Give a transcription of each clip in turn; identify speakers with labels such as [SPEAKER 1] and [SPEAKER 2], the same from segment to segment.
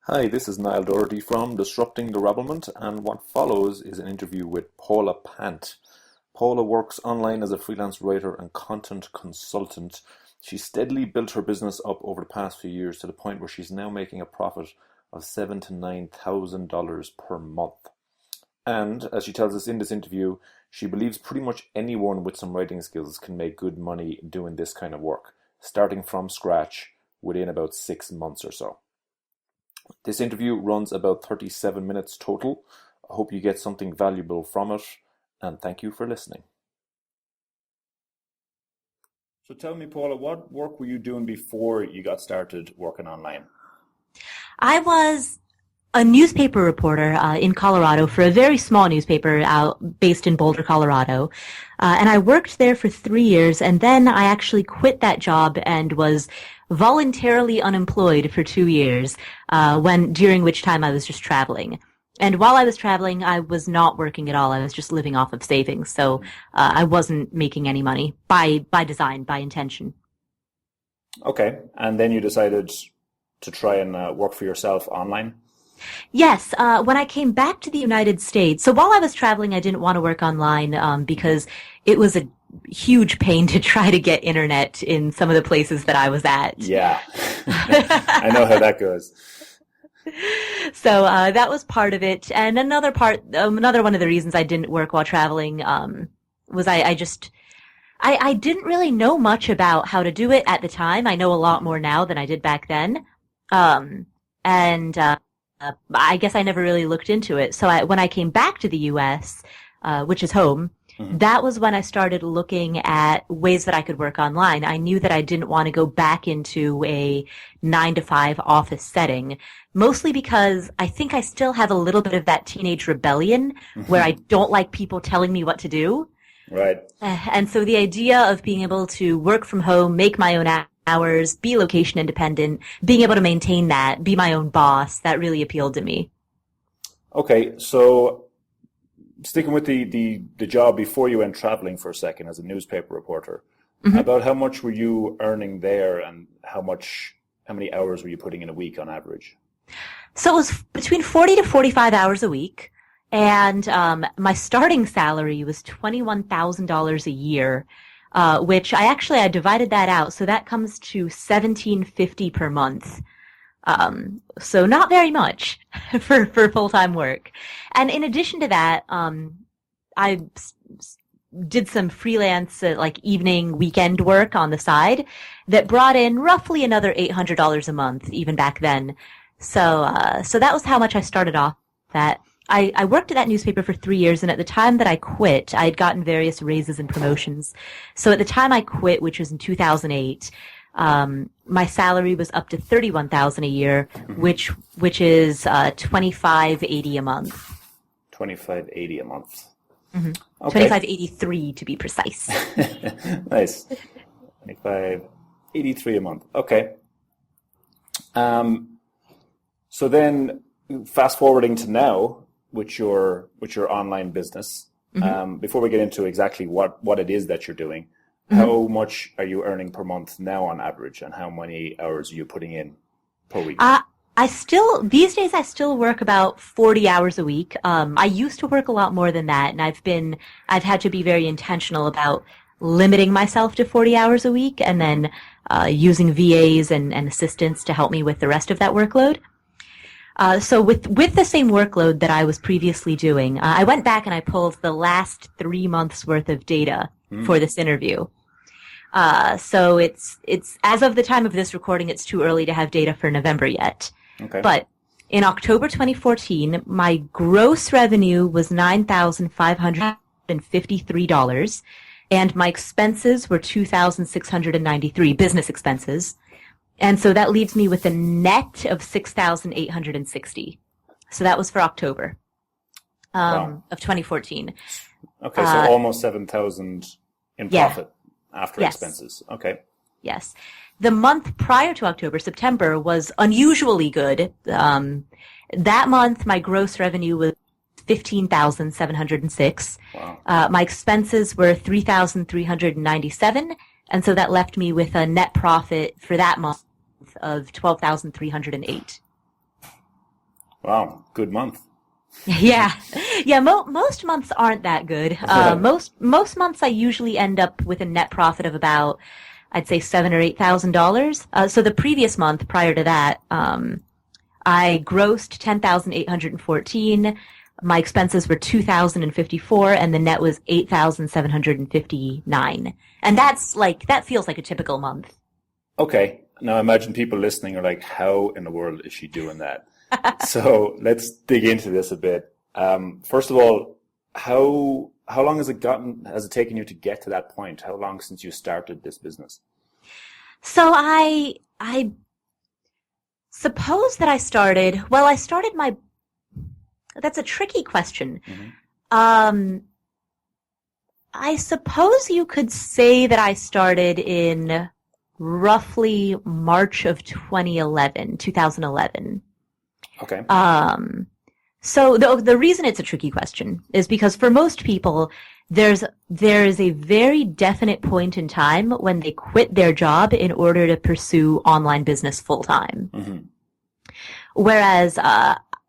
[SPEAKER 1] Hi, this is Niall Doherty from Disrupting the Rabblement, and what follows is an interview with Paula Pant. Paula works online as a freelance writer and content consultant. She steadily built her business up over the past few years to the point where she's now making a profit of $7,000 to $9,000 per month. And as she tells us in this interview, she believes pretty much anyone with some writing skills can make good money doing this kind of work, starting from scratch within about 6 months or so. This interview runs about 37 minutes total. I hope you get something valuable from it, and thank you for listening. So tell me, Paula, what work were you doing before you got started working online?
[SPEAKER 2] I was a newspaper reporter in Colorado for a very small newspaper based in Boulder, Colorado. And I worked there for 3 years, and then I actually quit that job and was voluntarily unemployed for 2 years, during which time I was just traveling. And while I was traveling, I was not working at all. I was just living off of savings. So I wasn't making any money by design, by intention.
[SPEAKER 1] Okay, and then you decided to try and work for yourself online?
[SPEAKER 2] Yes, when I came back to the United States, so while I was traveling, I didn't want to work online because it was a huge pain to try to get internet in some of the places that I was at.
[SPEAKER 1] Yeah, I know how that goes.
[SPEAKER 2] So that was part of it. And another one of the reasons I didn't work while traveling was I didn't really know much about how to do it at the time. I know a lot more now than I did back then. And I guess I never really looked into it. So when I came back to the U.S., which is home, that was when I started looking at ways that I could work online. I knew that I didn't want to go back into a 9 to 5 office setting, mostly because I think I still have a little bit of that teenage rebellion where I don't like people telling me what to do.
[SPEAKER 1] Right.
[SPEAKER 2] And so the idea of being able to work from home, make my own hours, be location independent, being able to maintain that, be my own boss, that really appealed to me.
[SPEAKER 1] Okay, so sticking with the job before you went traveling for a second as a newspaper reporter, about how much were you earning there, and how many hours were you putting in a week on average?
[SPEAKER 2] So it was between 40 to 45 hours a week, and my starting salary was $21,000 a year. Which I divided that out, so that comes to $1,750 per month. So not very much for full-time work. And in addition to that, I did some freelance, evening weekend work on the side that brought in roughly another $800 a month, even back then. So that was how much I started off at. I worked at that newspaper for 3 years, and at the time that I quit, I had gotten various raises and promotions. So at the time I quit, which was in 2008, my salary was up to $31,000 a year, which is $2,580 a month.
[SPEAKER 1] $2,580 a month.
[SPEAKER 2] Mm-hmm.
[SPEAKER 1] Okay.
[SPEAKER 2] $2,583 to be precise.
[SPEAKER 1] Nice. $2,583 a month. Okay. So then, fast forwarding to now, with your online business, before we get into exactly what it is that you're doing, how much are you earning per month now on average, and how many hours are you putting in per week?
[SPEAKER 2] These days I still work about 40 hours a week. I used to work a lot more than that, and I've had to be very intentional about limiting myself to 40 hours a week, and then using VAs and assistants to help me with the rest of that workload. So with the same workload that I was previously doing, I went back and I pulled the last 3 months worth of data for this interview. So it's as of the time of this recording, it's too early to have data for November yet.
[SPEAKER 1] Okay.
[SPEAKER 2] But in October 2014, my gross revenue was $9,553, and my expenses were $2,693, business expenses. And so that leaves me with a net of $6,860. So that was for October of 2014.
[SPEAKER 1] Okay, so almost 7,000 in profit after expenses. Okay.
[SPEAKER 2] Yes. The month prior to October, September, was unusually good. That month, my gross revenue was $15,706.
[SPEAKER 1] Wow.
[SPEAKER 2] My expenses were $3,397, and so that left me with a net profit for that month of $12,308.
[SPEAKER 1] Wow, good month.
[SPEAKER 2] Yeah, yeah. Most months aren't that good. Most months I usually end up with a net profit of about, I'd say $7,000 or $8,000. So the previous month prior to that, I grossed 10,814. My expenses were 2,054, and the net was 8,759. And that feels like a typical month.
[SPEAKER 1] Okay. Now imagine people listening are like, how in the world is she doing that? So let's dig into this a bit. First of all, how long has it taken you to get to that point? How long since you started this business?
[SPEAKER 2] So I suppose that I started that's a tricky question.
[SPEAKER 1] Hmm.
[SPEAKER 2] Um, I suppose you could say that I started in roughly March of 2011.
[SPEAKER 1] Okay.
[SPEAKER 2] So the reason it's a tricky question is because for most people, there is a very definite point in time when they quit their job in order to pursue online business full time.
[SPEAKER 1] Hmm.
[SPEAKER 2] Whereas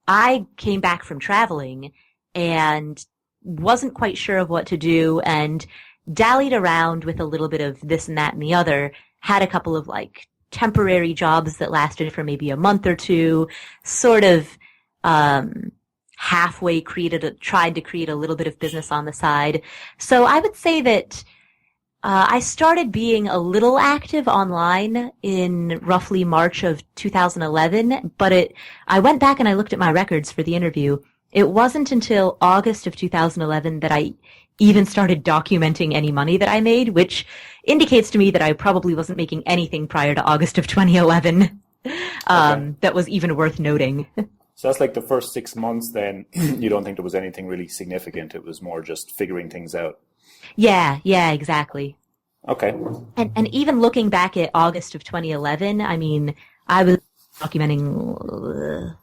[SPEAKER 2] I came back from traveling and wasn't quite sure of what to do and dallied around with a little bit of this and that and the other, had a couple of like temporary jobs that lasted for maybe a month or two, sort of halfway tried to create a little bit of business on the side. So I would say that I started being a little active online in roughly March of 2011, but I went back and I looked at my records for the interview. It wasn't until August of 2011 that I even started documenting any money that I made, which indicates to me that I probably wasn't making anything prior to August of 2011
[SPEAKER 1] Okay.
[SPEAKER 2] that was even worth noting.
[SPEAKER 1] So that's like the first 6 months then you don't think there was anything really significant. It was more just figuring things out.
[SPEAKER 2] Yeah, exactly.
[SPEAKER 1] Okay.
[SPEAKER 2] And even looking back at August of 2011, I mean, I was documenting.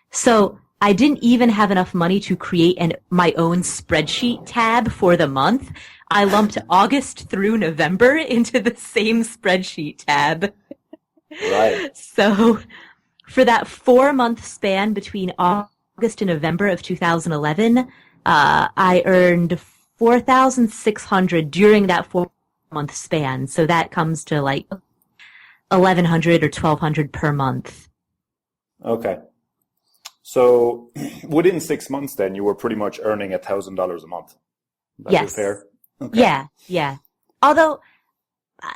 [SPEAKER 2] So I didn't even have enough money to create my own spreadsheet tab for the month. I lumped August through November into the same spreadsheet tab.
[SPEAKER 1] Right.
[SPEAKER 2] So for that 4 month span between August and November of 2011, I earned 4,600 during that 4 month span. So that comes to like 1,100 or 1,200 per month.
[SPEAKER 1] Okay. So within 6 months then you were pretty much earning $1,000 a month. That is
[SPEAKER 2] Yes.
[SPEAKER 1] fair? Okay.
[SPEAKER 2] Yeah. Although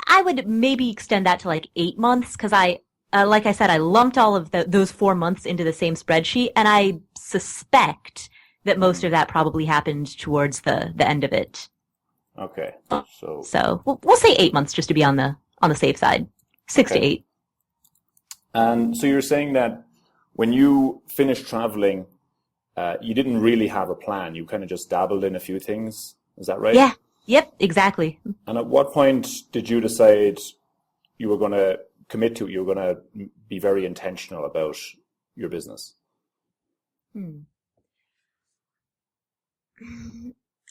[SPEAKER 2] I would maybe extend that to like 8 months because like I said, I lumped all of those 4 months into the same spreadsheet, and I suspect that most of that probably happened towards the end of it.
[SPEAKER 1] Okay. So,
[SPEAKER 2] So we'll say 8 months just to be on the safe side. 6 to
[SPEAKER 1] okay.
[SPEAKER 2] 8.
[SPEAKER 1] And so you're saying that when you finished traveling, you didn't really have a plan. You kind of just dabbled in a few things. Is that right?
[SPEAKER 2] Yeah. Yep. Exactly.
[SPEAKER 1] And at what point did you decide you were going to commit to it? You were going to be very intentional about your business?
[SPEAKER 2] Hmm.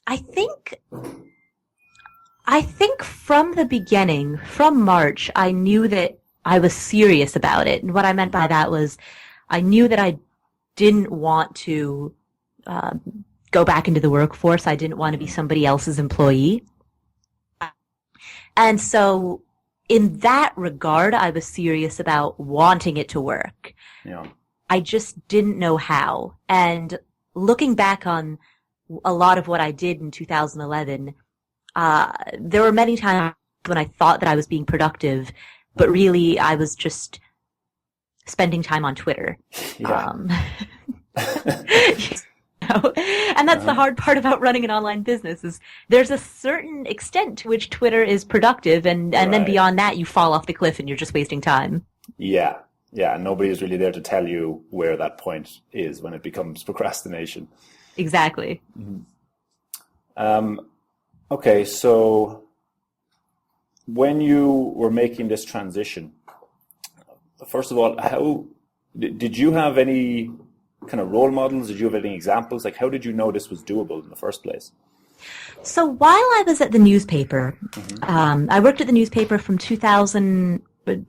[SPEAKER 2] I think from the beginning, from March, I knew that I was serious about it. And what I meant by that was I knew that I didn't want to go back into the workforce. I didn't want to be somebody else's employee. And so in that regard, I was serious about wanting it to work.
[SPEAKER 1] Yeah.
[SPEAKER 2] I just didn't know how. And looking back on a lot of what I did in 2011, there were many times when I thought that I was being productive, but really I was just spending time on Twitter.
[SPEAKER 1] Yeah.
[SPEAKER 2] And that's the hard part about running an online business is there's a certain extent to which Twitter is productive, and then
[SPEAKER 1] Right.
[SPEAKER 2] beyond that you fall off the cliff and you're just wasting time.
[SPEAKER 1] Yeah. Yeah. Nobody is really there to tell you where that point is when it becomes procrastination.
[SPEAKER 2] Exactly.
[SPEAKER 1] Okay. So when you were making this transition, first of all, how did you have any kind of role models? Did you have any examples? Like, how did you know this was doable in the first place?
[SPEAKER 2] So while I was at the newspaper, I worked at the newspaper from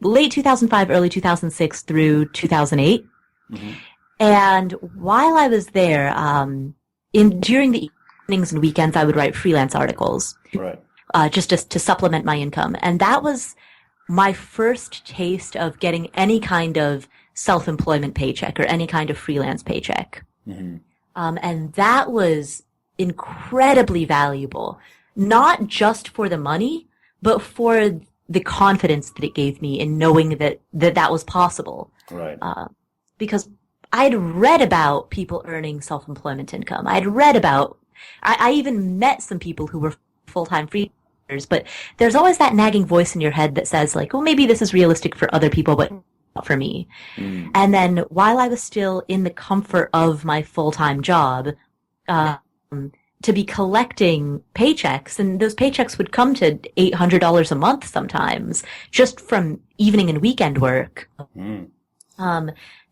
[SPEAKER 2] late 2005, early 2006 through 2008. And while I was there, during the evenings and weekends, I would write freelance articles,
[SPEAKER 1] Right.
[SPEAKER 2] just to supplement my income. And that was my first taste of getting any kind of self-employment paycheck or any kind of freelance paycheck.
[SPEAKER 1] Mm-hmm.
[SPEAKER 2] And that was incredibly valuable, not just for the money, but for the confidence that it gave me in knowing that was possible.
[SPEAKER 1] Right.
[SPEAKER 2] Because I'd read about people earning self-employment income. I even met some people who were full-time freelancers, but there's always that nagging voice in your head that says like, well, maybe this is realistic for other people, but not for me.
[SPEAKER 1] Mm.
[SPEAKER 2] And then while I was still in the comfort of my full-time job, to be collecting paychecks, and those paychecks would come to $800 a month sometimes, just from evening and weekend work.
[SPEAKER 1] Mm.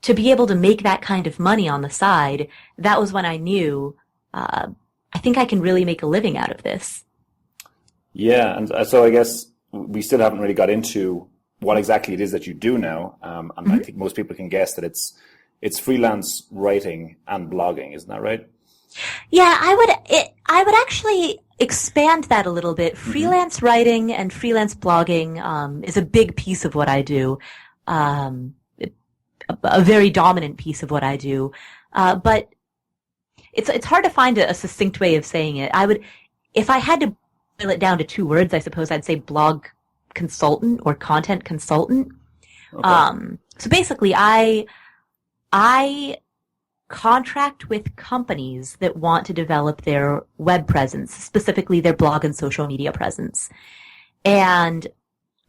[SPEAKER 2] To be able to make that kind of money on the side, that was when I knew, I think I can really make a living out of this.
[SPEAKER 1] Yeah, and so I guess we still haven't really got into what exactly it is that you do now. And
[SPEAKER 2] Mm-hmm.
[SPEAKER 1] I think most people can guess that it's freelance writing and blogging, isn't that right?
[SPEAKER 2] Yeah, I would actually expand that a little bit.
[SPEAKER 1] Mm-hmm.
[SPEAKER 2] Freelance writing and freelance blogging is a big piece of what I do, a very dominant piece of what I do. But it's hard to find a succinct way of saying it. If I had to boil it down to two words, I suppose I'd say blog consultant or content consultant.
[SPEAKER 1] Okay.
[SPEAKER 2] So basically, I contract with companies that want to develop their web presence, specifically their blog and social media presence. And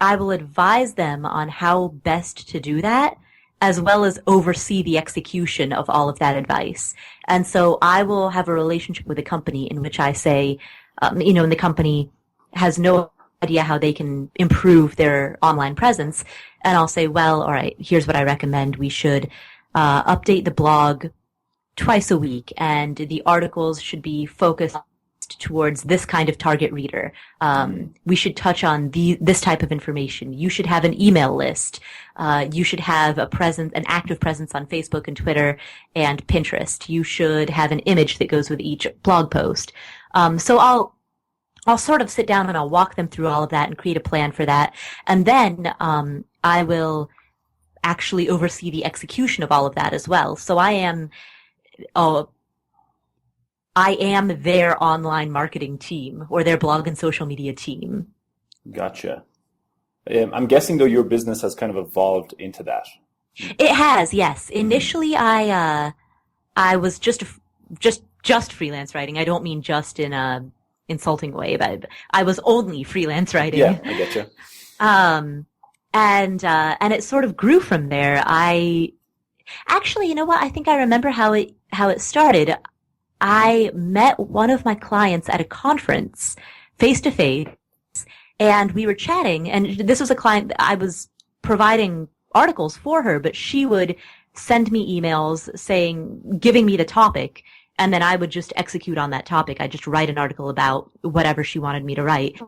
[SPEAKER 2] I will advise them on how best to do that, as well as oversee the execution of all of that advice. And so I will have a relationship with a company in which I say, and the company has no idea how they can improve their online presence. And I'll say, well, all right, here's what I recommend. We should update the blog twice a week, and the articles should be focused towards this kind of target reader. We should touch on this type of information. You should have an email list. You should have an active presence on Facebook and Twitter and Pinterest. You should have an image that goes with each blog post. So I'll sort of sit down and I'll walk them through all of that and create a plan for that. And then I will actually oversee the execution of all of that as well. So I am their online marketing team or their blog and social media team.
[SPEAKER 1] Gotcha. I'm guessing though your business has kind of evolved into that.
[SPEAKER 2] It has, yes. Initially, I was just freelance writing. I don't mean just in a insulting way, but I was only freelance writing.
[SPEAKER 1] Yeah, I get you.
[SPEAKER 2] And it sort of grew from there. Actually, you know what? I think I remember how it started. I met one of my clients at a conference face to face, and we were chatting, and this was a client that I was providing articles for her, but she would send me emails giving me the topic, and then I would just execute on that topic. I'd just write an article about whatever she wanted me to write.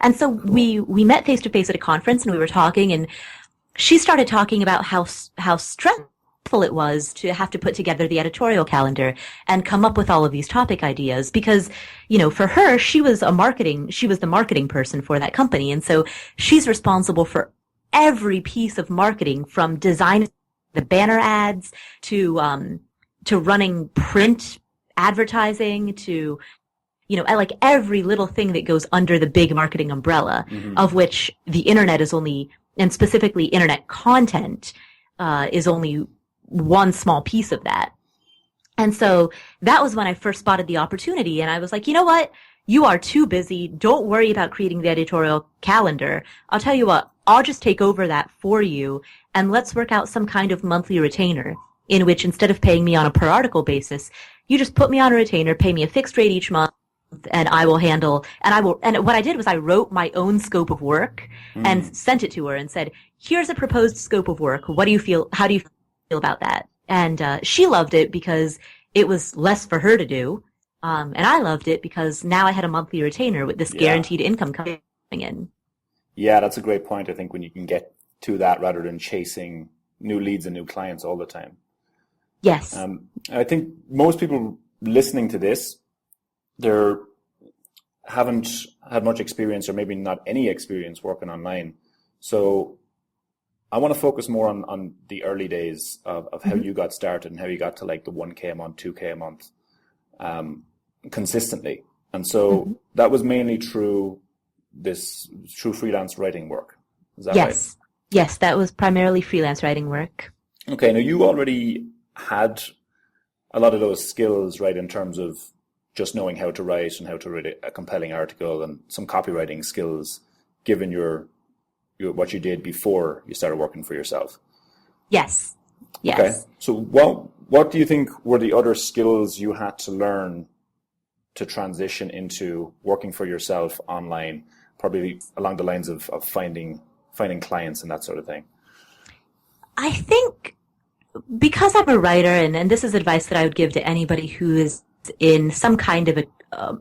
[SPEAKER 2] And so we met face to face at a conference, and we were talking, and she started talking about how stressful it was to have to put together the editorial calendar and come up with all of these topic ideas because, for her, she was the marketing person for that company. And so she's responsible for every piece of marketing, from designing the banner ads to running print advertising to, like every little thing that goes under the big marketing umbrella,
[SPEAKER 1] Mm-hmm.
[SPEAKER 2] of which the internet is only, and specifically internet content, is only one small piece of that. And so that was when I first spotted the opportunity, and I was like, you know what? You are too busy. Don't worry about creating the editorial calendar. I'll tell you what, I'll just take over that for you, and let's work out some kind of monthly retainer in which, instead of paying me on a per article basis, you just put me on a retainer, pay me a fixed rate each month, and I will handle, and what I did was I wrote my own scope of work and sent it to her and said, here's a proposed scope of work. How do you feel about that? And she loved it because it was less for her to do. And I loved it because now I had a monthly retainer with this guaranteed income coming in.
[SPEAKER 1] Yeah, that's a great point. I think when you can get to that rather than chasing new leads and new clients all the time.
[SPEAKER 2] Yes.
[SPEAKER 3] I think most people listening to this, they haven't had much experience or maybe not any experience working online. So I want to focus more on the early days of how you got started and how you got to like the 1K a month, 2K a month consistently. And so that was mainly through freelance writing work. Is that right?
[SPEAKER 2] Yes, that was primarily freelance writing work.
[SPEAKER 3] Okay, now you already had a lot of those skills, right, in terms of just knowing how to write and how to write a compelling article and some copywriting skills, given your what you did before you started working for yourself.
[SPEAKER 2] Yes.
[SPEAKER 3] Okay. So what do you think were the other skills you had to learn to transition into working for yourself online, probably along the lines of finding clients and that sort of thing?
[SPEAKER 2] I think because I'm a writer, and this is advice that I would give to anybody who is in some kind of a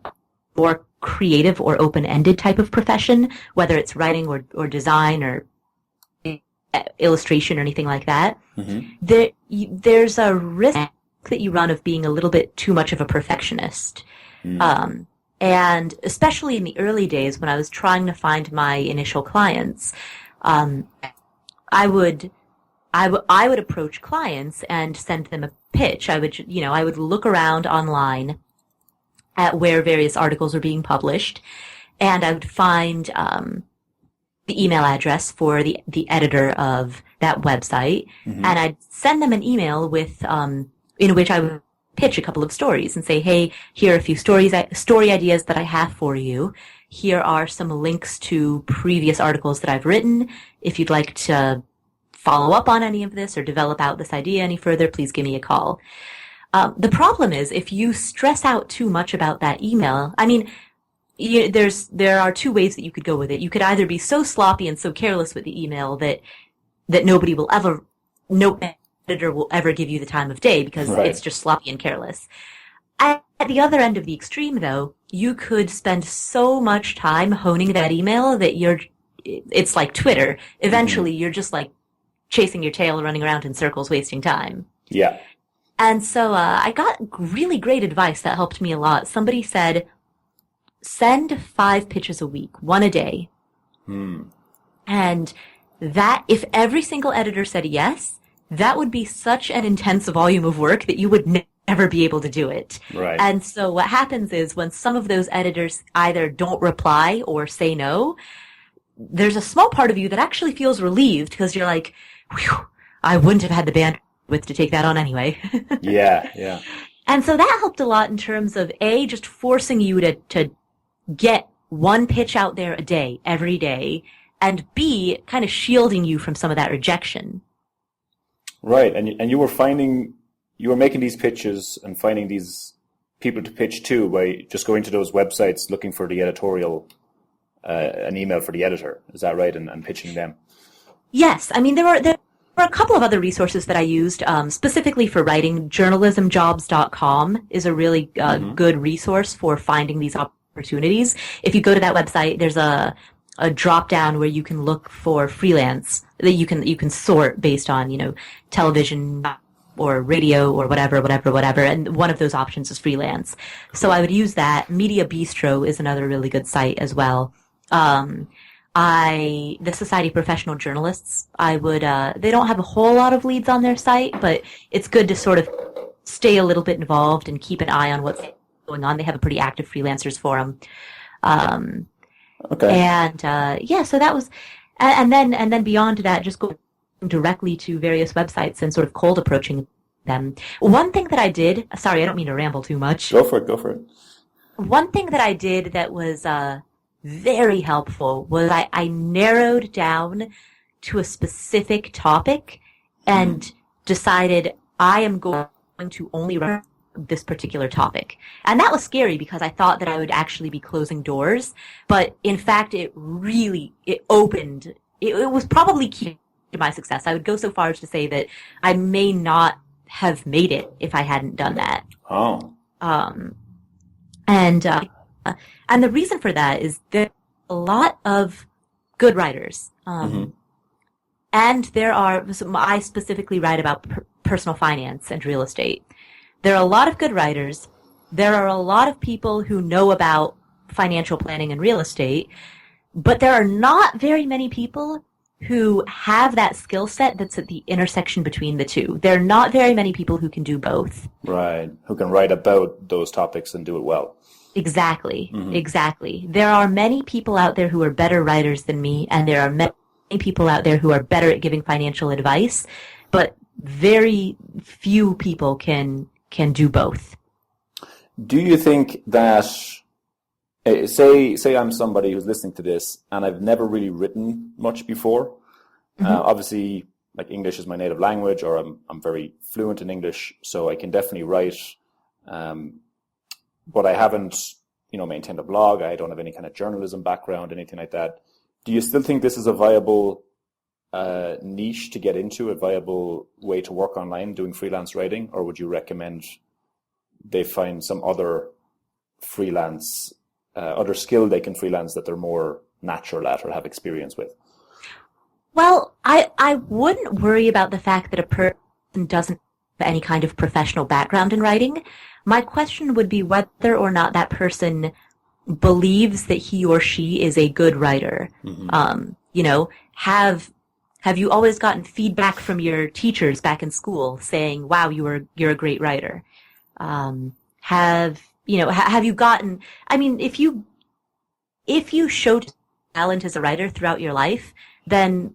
[SPEAKER 2] more creative or open-ended type of profession, whether it's writing or design or illustration or anything like that, there's a risk that you run of being a little bit too much of a perfectionist. And especially in the early days when I was trying to find my initial clients, I would approach clients and send them a pitch. I would look around online at where various articles are being published, and I would find the email address for the editor of that website, and I'd send them an email with in which I would pitch a couple of stories and say, hey, here are a few story ideas that I have for you. Here are some links to previous articles that I've written. If you'd like to follow up on any of this or develop out this idea any further, please give me a call. The problem is if you stress out too much about that email, I mean, there are two ways that you could go with it. You could either be so sloppy and so careless with the email that no editor will ever give you the time of day because it's just sloppy and careless. At the other end of the extreme, though, you could spend so much time honing that email that it's like Twitter. Eventually, you're just like chasing your tail, running around in circles, wasting time.
[SPEAKER 3] Yeah.
[SPEAKER 2] And so I got really great advice that helped me a lot. Somebody said, send 5 pitches a week, 1 a day. And that, if every single editor said yes, that would be such an intense volume of work that you would never be able to do it.
[SPEAKER 3] Right.
[SPEAKER 2] And so what happens is when some of those editors either don't reply or say no, there's a small part of you that actually feels relieved because you're like, whew, I wouldn't have had the bandwidth to take that on anyway.
[SPEAKER 3] Yeah.
[SPEAKER 2] And so that helped a lot in terms of A, just forcing you to get 1 pitch out there a day, every day, and B, kind of shielding you from some of that rejection.
[SPEAKER 3] Right, and you were making these pitches and finding these people to pitch to by just going to those websites looking for the editorial, an email for the editor. Is that right? And pitching them.
[SPEAKER 2] Yes, I mean there were a couple of other resources that I used specifically for writing. Journalismjobs.com is a really good resource for finding these opportunities. If you go to that website, there's a drop down where you can look for freelance that you can sort based on, television or radio or whatever. And one of those options is freelance. So I would use that. Media Bistro is another really good site as well. The Society of Professional Journalists, they don't have a whole lot of leads on their site, but it's good to sort of stay a little bit involved and keep an eye on what's going on. They have a pretty active freelancers forum.
[SPEAKER 3] Okay.
[SPEAKER 2] And so that was, and then beyond that, just going directly to various websites and sort of cold approaching them. One thing that I did, sorry, I don't mean to ramble too much.
[SPEAKER 3] Go for it.
[SPEAKER 2] One thing that I did that was very helpful was I narrowed down to a specific topic and decided I am going to only write this particular topic. And that was scary because I thought that I would actually be closing doors, but in fact it opened, it was probably key to my success. I would go so far as to say that I may not have made it if I hadn't done that.
[SPEAKER 3] Oh.
[SPEAKER 2] And the reason for that is there are a lot of good writers. And I specifically write about personal finance and real estate. There are a lot of good writers. There are a lot of people who know about financial planning and real estate, but there are not very many people who have that skill set that's at the intersection between the two. There are not very many people who can do both.
[SPEAKER 3] Right. Who can write about those topics and do it well.
[SPEAKER 2] Exactly. Exactly. There are many people out there who are better writers than me, and there are many people out there who are better at giving financial advice, but very few people can do both.
[SPEAKER 3] Do you think that, say I'm somebody who's listening to this and I've never really written much before. Obviously, like English is my native language, or I'm very fluent in English, so I can definitely write. But I haven't, maintained a blog. I don't have any kind of journalism background, anything like that. Do you still think this is a viable niche to get into, a viable way to work online doing freelance writing, or would you recommend they find some other freelance, other skill they can freelance that they're more natural at or have experience with?
[SPEAKER 2] Well, I wouldn't worry about the fact that a person doesn't have any kind of professional background in writing. My question would be whether or not that person believes that he or she is a good writer. Have you always gotten feedback from your teachers back in school saying, "Wow, you're a great writer"? Have you gotten? I mean, if you showed talent as a writer throughout your life, then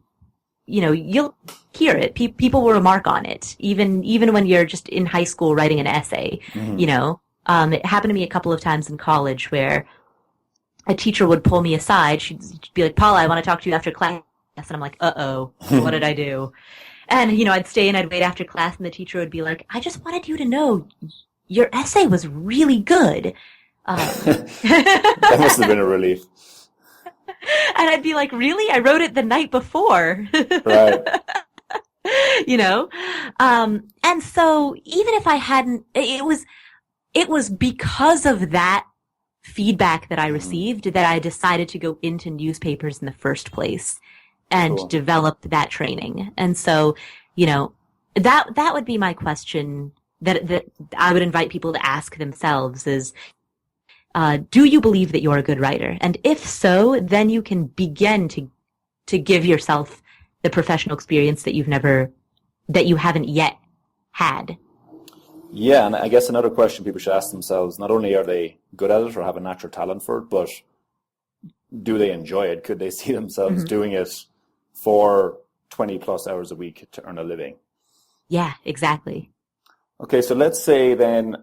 [SPEAKER 2] you'll hear it. People will remark on it, even when you're just in high school writing an essay. It happened to me a couple of times in college where a teacher would pull me aside. She'd be like, "Paula, I want to talk to you after class." And I'm like, "Uh-oh, what did I do?" And, I'd stay and I'd wait after class, and the teacher would be like, "I just wanted you to know your essay was really good."
[SPEAKER 3] That must have been a relief.
[SPEAKER 2] And I'd be like, "Really? I wrote it the night before."
[SPEAKER 3] Right.
[SPEAKER 2] And so even if I hadn't, it was because of that feedback that I received that I decided to go into newspapers in the first place and develop that training. And so, that would be my question that I would invite people to ask themselves is, do you believe that you're a good writer? And if so, then you can begin to give yourself the professional experience that you haven't yet had.
[SPEAKER 3] Yeah, and I guess another question people should ask themselves, not only are they good at it or have a natural talent for it, but do they enjoy it? Could they see themselves doing it for 20 plus hours a week to earn a living?
[SPEAKER 2] Yeah, exactly.
[SPEAKER 3] Okay, so let's say then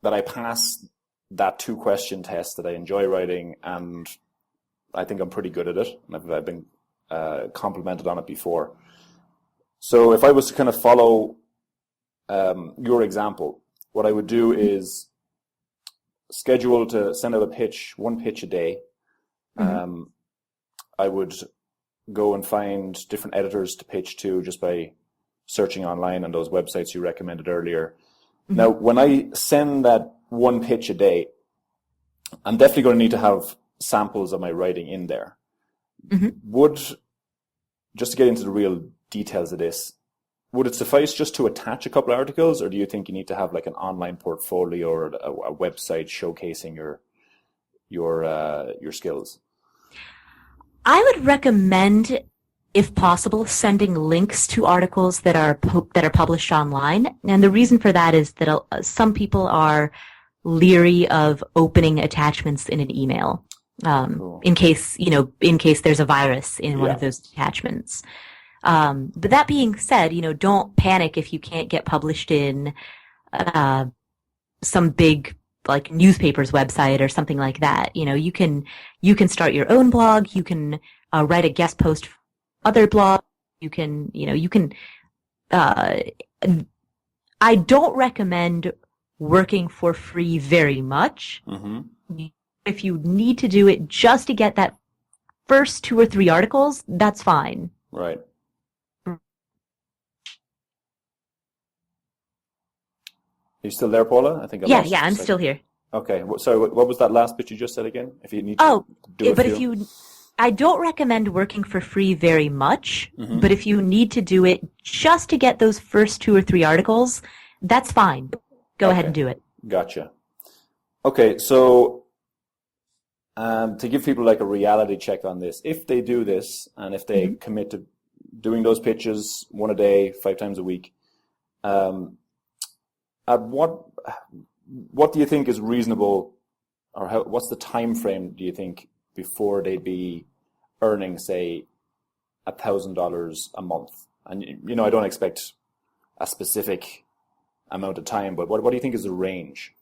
[SPEAKER 3] that I pass that 2-question test, that I enjoy writing and I think I'm pretty good at it, and I've been complimented on it before. So if I was to kind of follow your example, what I would do is schedule to send out one pitch a day. I would go and find different editors to pitch to just by searching online on those websites you recommended earlier. Now, when I send that one pitch a day, I'm definitely going to need to have samples of my writing in there. Just to get into the real details of this, would it suffice just to attach a couple of articles, or do you think you need to have like an online portfolio or a website showcasing your skills?
[SPEAKER 2] I would recommend, if possible, sending links to articles that are published online. And the reason for that is that some people are leery of opening attachments in an email, in case there's a virus in one of those attachments. But that being said, don't panic if you can't get published in some big like newspaper's website or something like that. You can start your own blog. You can write a guest post for other blogs. I don't recommend working for free very much. If you need to do it just to get that first 2 or 3 articles, that's fine.
[SPEAKER 3] Right. Are you still there, Paula? I think I lost you
[SPEAKER 2] I'm still here.
[SPEAKER 3] Okay. Sorry, what was that last bit you just said again? If you need
[SPEAKER 2] Oh,
[SPEAKER 3] to do
[SPEAKER 2] but
[SPEAKER 3] if you
[SPEAKER 2] I don't recommend working for free very much, but if you need to do it just to get those first 2 or 3 articles, that's fine. Go ahead and do it.
[SPEAKER 3] Gotcha. Okay, so to give people like a reality check on this, if they do this and if they commit to doing those pitches 1 a day, 5 times a week, at what do you think is reasonable, or what's the time frame do you think before they'd be earning, say, $1,000 a month? And I don't expect a specific amount of time, but what do you think is the range?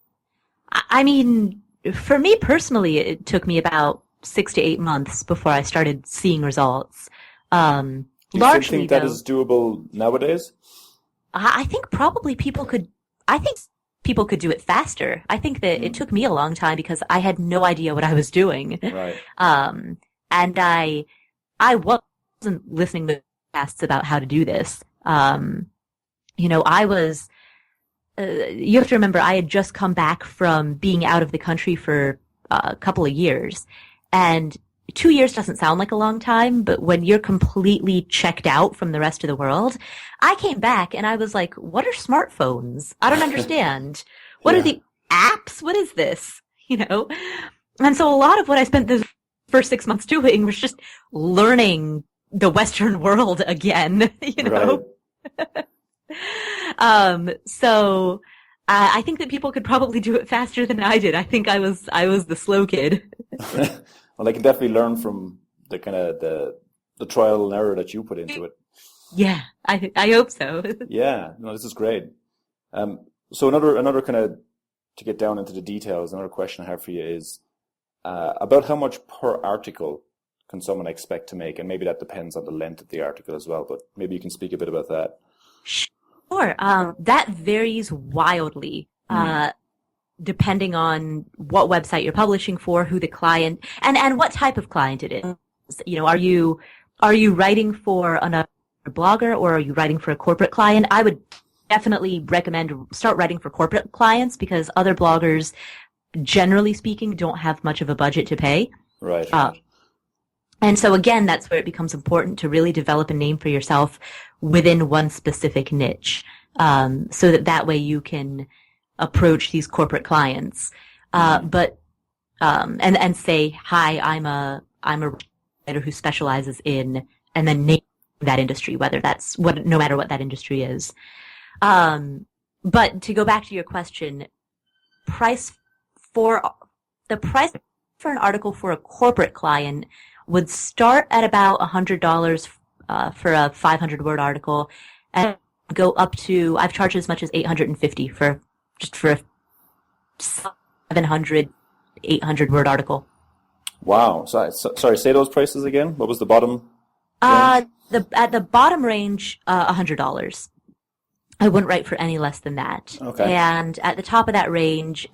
[SPEAKER 2] I mean, for me personally, it took me about 6 to 8 months before I started seeing results.
[SPEAKER 3] Do you
[SPEAKER 2] Largely,
[SPEAKER 3] think that
[SPEAKER 2] though,
[SPEAKER 3] is doable nowadays?
[SPEAKER 2] I think probably people could. I think people could do it faster. I think that it took me a long time because I had no idea what I was doing.
[SPEAKER 3] Right.
[SPEAKER 2] And I wasn't listening to podcasts about how to do this. I was. You have to remember, I had just come back from being out of the country for a couple of years, and 2 years doesn't sound like a long time, but when you're completely checked out from the rest of the world, I came back and I was like, what are smartphones? I don't understand. What are the apps? What is this? And so a lot of what I spent the first 6 months doing was just learning the Western world again,
[SPEAKER 3] Right.
[SPEAKER 2] So I think that people could probably do it faster than I did. I think I was the slow kid.
[SPEAKER 3] Well, I can definitely learn from the kind of the trial and error that you put into it.
[SPEAKER 2] Yeah, I hope so.
[SPEAKER 3] Yeah, no, this is great. So another kind of, to get down into the details, another question I have for you is about how much per article can someone expect to make, and maybe that depends on the length of the article as well. But maybe you can speak a bit about that.
[SPEAKER 2] Sure. That varies wildly, depending on what website you're publishing for, who the client, and what type of client it is. Are you writing for another blogger, or are you writing for a corporate client? I would definitely recommend start writing for corporate clients, because other bloggers, generally speaking, don't have much of a budget to pay.
[SPEAKER 3] Right.
[SPEAKER 2] And so again, that's where it becomes important to really develop a name for yourself within one specific niche, so that way you can approach these corporate clients, and say, "Hi, I'm a writer who specializes in," and then name that industry, no matter what that industry is. But to go back to your question, the price for an article for a corporate client would start at about $100 for a 500-word article, and go up to, I've charged as much as $850 for a 700, 800-word article.
[SPEAKER 3] Wow. Sorry, say those prices again. What was the bottom?
[SPEAKER 2] At the bottom range, $100. I wouldn't write for any less than that.
[SPEAKER 3] Okay.
[SPEAKER 2] And at the top of that range,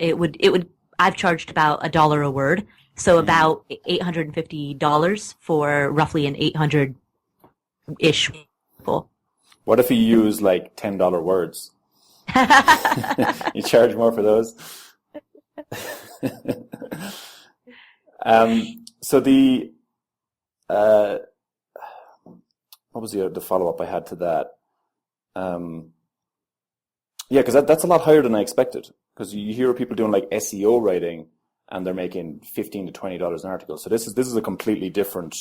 [SPEAKER 2] I've charged about $1 a word. So about $850 for roughly an 800-ish article.
[SPEAKER 3] What if you use like $10 words? You charge more for those? So what was the follow-up I had to that? Yeah, because that's a lot higher than I expected. Because you hear people doing like SEO writing, and they're making $15 to $20 an article. So this is a completely different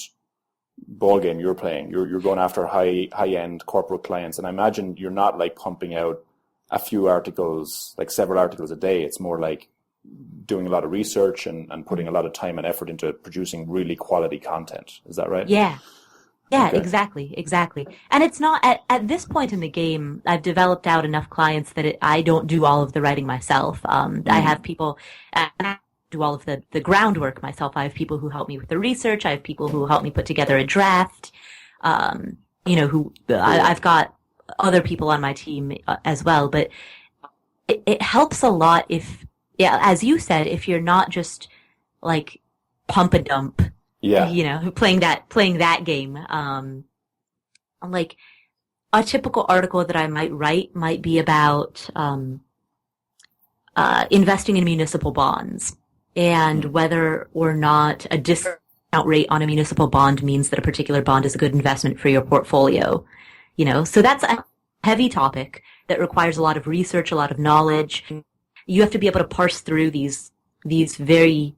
[SPEAKER 3] ball game you're playing. You're going after high end corporate clients, and I imagine you're not like pumping out a few articles, like several articles a day. It's more like doing a lot of research and putting a lot of time and effort into producing really quality content. Is that right?
[SPEAKER 2] Yeah. Yeah,
[SPEAKER 3] Okay.
[SPEAKER 2] exactly. And it's not, at this point in the game, I've developed out enough clients that I don't do all of the writing myself. I have people, I do all of the groundwork myself. I have people who help me with the research. I have people who help me put together a draft. I've got other people on my team as well, but it helps a lot as you said, if you're not just like pump and dump.
[SPEAKER 3] Yeah.
[SPEAKER 2] Playing that game. Like a typical article that I might write might be about investing in municipal bonds and whether or not a discount rate on a municipal bond means that a particular bond is a good investment for your portfolio. So that's a heavy topic that requires a lot of research, a lot of knowledge. You have to be able to parse through these very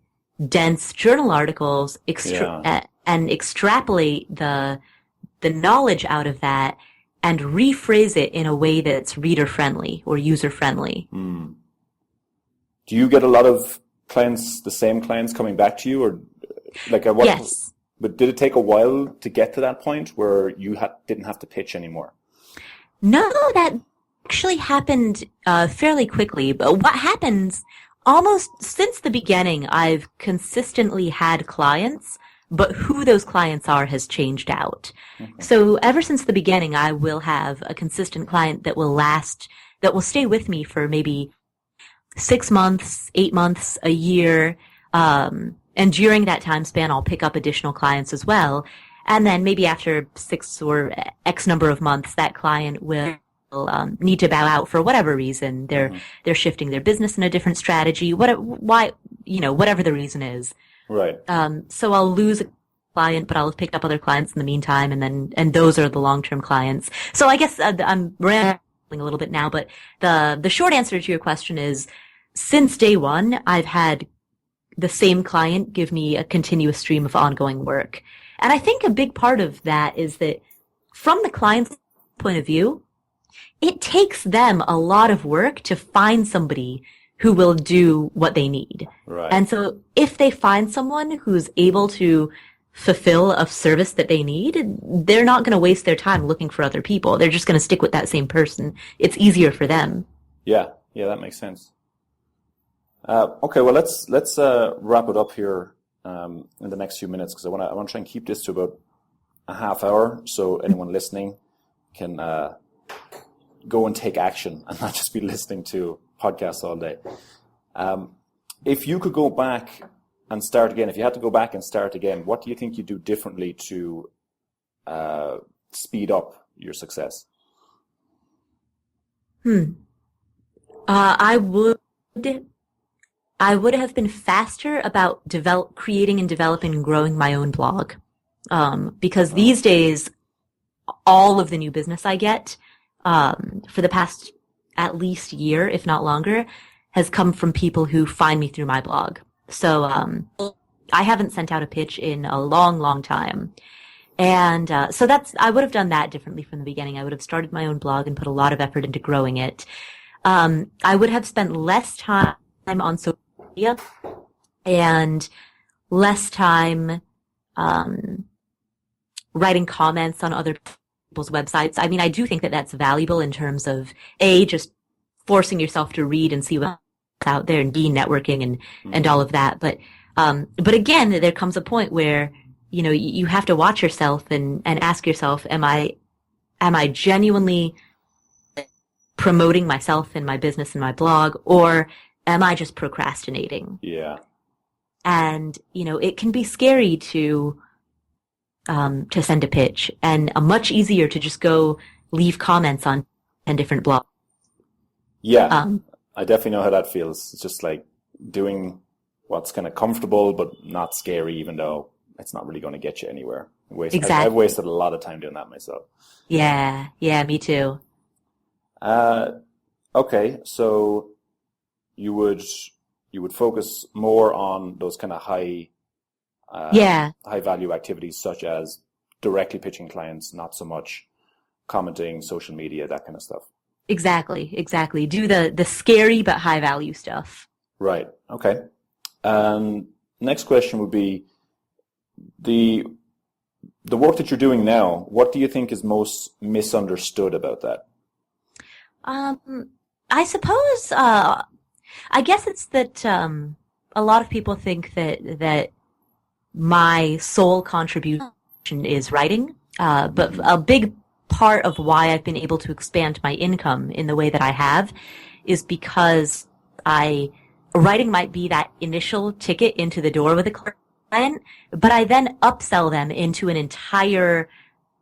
[SPEAKER 2] dense journal articles and extrapolate the knowledge out of that and rephrase it in a way that's reader friendly or user friendly.
[SPEAKER 3] Mm. Do you get a lot of clients, the same clients coming back to you, or
[SPEAKER 2] Yes.
[SPEAKER 3] But did it take a while to get to that point where you didn't have to pitch anymore?
[SPEAKER 2] No, that actually happened fairly quickly. But what happens almost since the beginning, I've consistently had clients, but who those clients are has changed out. Okay. So ever since the beginning, I will have a consistent client that will stay with me for maybe 6 months, 8 months, a year. And during that time span, I'll pick up additional clients as well. And then maybe after 6 or X number of months, that client will need to bow out for whatever reason. They're shifting their business in a different strategy. Whatever the reason is.
[SPEAKER 3] Right.
[SPEAKER 2] So I'll lose a client, but I'll have picked up other clients in the meantime, and those are the long-term clients. So I guess I'm rambling a little bit now, but the short answer to your question is, since day one, I've had the same client give me a continuous stream of ongoing work. And I think a big part of that is that from the client's point of view, it takes them a lot of work to find somebody who will do what they need.
[SPEAKER 3] Right.
[SPEAKER 2] And so if they find someone who's able to fulfill a service that they need, they're not going to waste their time looking for other people. They're just going to stick with that same person. It's easier for them.
[SPEAKER 3] Yeah, that makes sense. Okay, well, let's wrap it up here in the next few minutes, because I want to try and keep this to about a half hour, so anyone listening can go and take action and not just be listening to podcasts all day. If you could go back and start again, if you had to go back and start again, what do you think you'd do differently to speed up your success?
[SPEAKER 2] I would have been faster about creating and developing and growing my own blog. Because these days, all of the new business I get, for the past at least year, if not longer, has come from people who find me through my blog. So, I haven't sent out a pitch in a long, long time. And, so I would have done that differently from the beginning. I would have started my own blog and put a lot of effort into growing it. I would have spent less time on social media and less time writing comments on other people's websites. I mean, I do think that that's valuable in terms of just forcing yourself to read and see what's out there, and B, networking and all of that. But again, there comes a point where you have to watch yourself and ask yourself, am I genuinely promoting myself and my business and my blog, or am I just procrastinating?
[SPEAKER 3] Yeah.
[SPEAKER 2] And, it can be scary to send a pitch, and much easier to just go leave comments on 10 different blogs.
[SPEAKER 3] Yeah. I definitely know how that feels. It's just like doing what's kind of comfortable, but not scary, even though it's not really going to get you anywhere.
[SPEAKER 2] Exactly.
[SPEAKER 3] I've wasted a lot of time doing that myself.
[SPEAKER 2] Yeah, me too.
[SPEAKER 3] Okay, so you would focus more on those kind of high value activities, such as directly pitching clients, not so much commenting, social media, that kind of stuff. Exactly.
[SPEAKER 2] Do the scary but high value stuff.
[SPEAKER 3] Right. Okay. Next question would be the work that you're doing now. What do you think is most misunderstood about that?
[SPEAKER 2] I suppose, I guess it's that, a lot of people think that my sole contribution is writing, but a big part of why I've been able to expand my income in the way that I have is because writing might be that initial ticket into the door with a client, but I then upsell them into an entire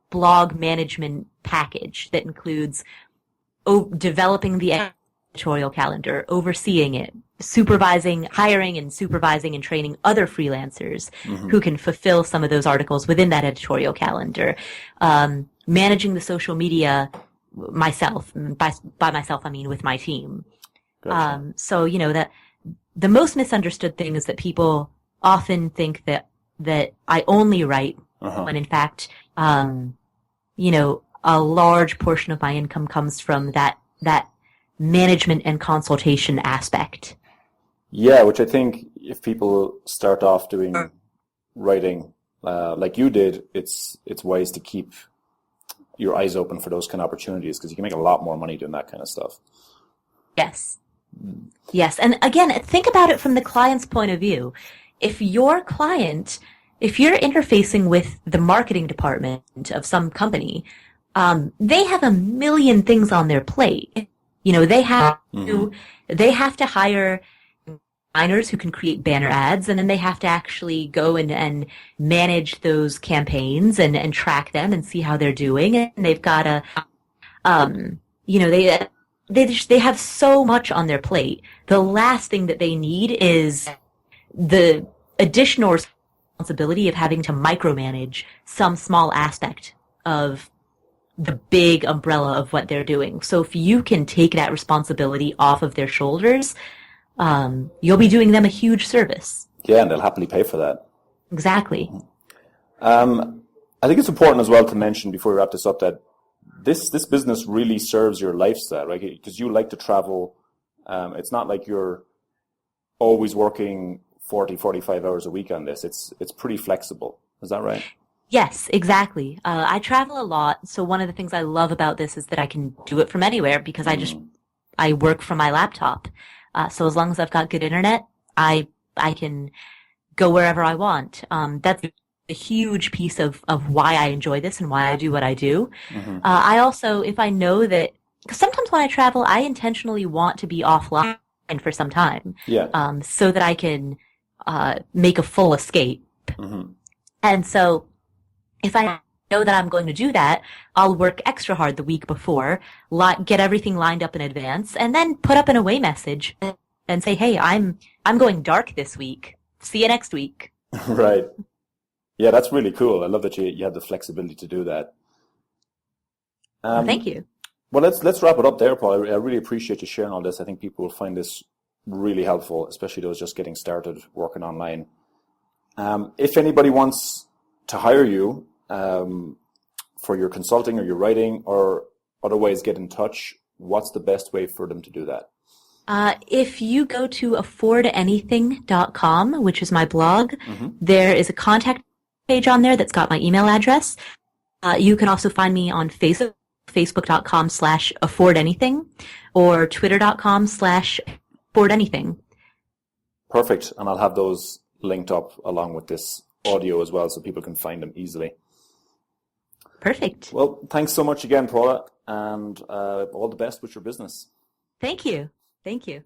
[SPEAKER 2] blog management package that includes developing the editorial calendar, overseeing it, hiring and supervising and training other freelancers who can fulfill some of those articles within that editorial calendar. Managing the social media myself. By myself, I mean with my team.
[SPEAKER 3] Gotcha.
[SPEAKER 2] So, that the most misunderstood thing is that people often think that I only write when in fact, a large portion of my income comes from that management and consultation aspect.
[SPEAKER 3] Yeah, which I think if people start off doing writing like you did, it's wise to keep your eyes open for those kind of opportunities because you can make a lot more money doing that kind of stuff.
[SPEAKER 2] Yes. Yes. And again, think about it from the client's point of view. If you're interfacing with the marketing department of some company, they have a million things on their plate. They have to hire designers who can create banner ads, and then they have to actually go and manage those campaigns and track them and see how they're doing. And they've got to, they have so much on their plate. The last thing that they need is the additional responsibility of having to micromanage some small aspect of the big umbrella of what they're doing. So if you can take that responsibility off of their shoulders, you'll be doing them a huge service.
[SPEAKER 3] Yeah, and they'll happily pay for that.
[SPEAKER 2] Exactly.
[SPEAKER 3] I think it's important as well to mention before we wrap this up that this business really serves your lifestyle, right? Because you like to travel. It's not like you're always working 40, 45 hours a week on this. It's pretty flexible. Is that right?
[SPEAKER 2] Yes, exactly. I travel a lot, so one of the things I love about this is that I can do it from anywhere because I work from my laptop. So as long as I've got good internet, I can go wherever I want. That's a huge piece of why I enjoy this and why I do what I do. I also, if I know that, because sometimes when I travel, I intentionally want to be offline for some time.
[SPEAKER 3] Yeah.
[SPEAKER 2] So that I can make a full escape. And so if I know that I'm going to do that, I'll work extra hard the week before, get everything lined up in advance, and then put up an away message and say, hey, I'm going dark this week. See you next week.
[SPEAKER 3] Right. Yeah, that's really cool. I love that you have the flexibility to do that.
[SPEAKER 2] Well, thank you.
[SPEAKER 3] Well, let's wrap it up there, Paul. I really appreciate you sharing all this. I think people will find this really helpful, especially those just getting started working online. If anybody wants to hire you for your consulting or your writing or otherwise get in touch, what's the best way for them to do that?
[SPEAKER 2] If you go to affordanything.com, which is my blog, there is a contact page on there that's got my email address. You can also find me on Facebook, facebook.com/affordanything or twitter.com/affordanything.
[SPEAKER 3] Perfect. And I'll have those linked up along with this audio as well so people can find them easily.
[SPEAKER 2] Perfect.
[SPEAKER 3] Well, thanks so much again, Paula, and all the best with your business.
[SPEAKER 2] Thank you. Thank you.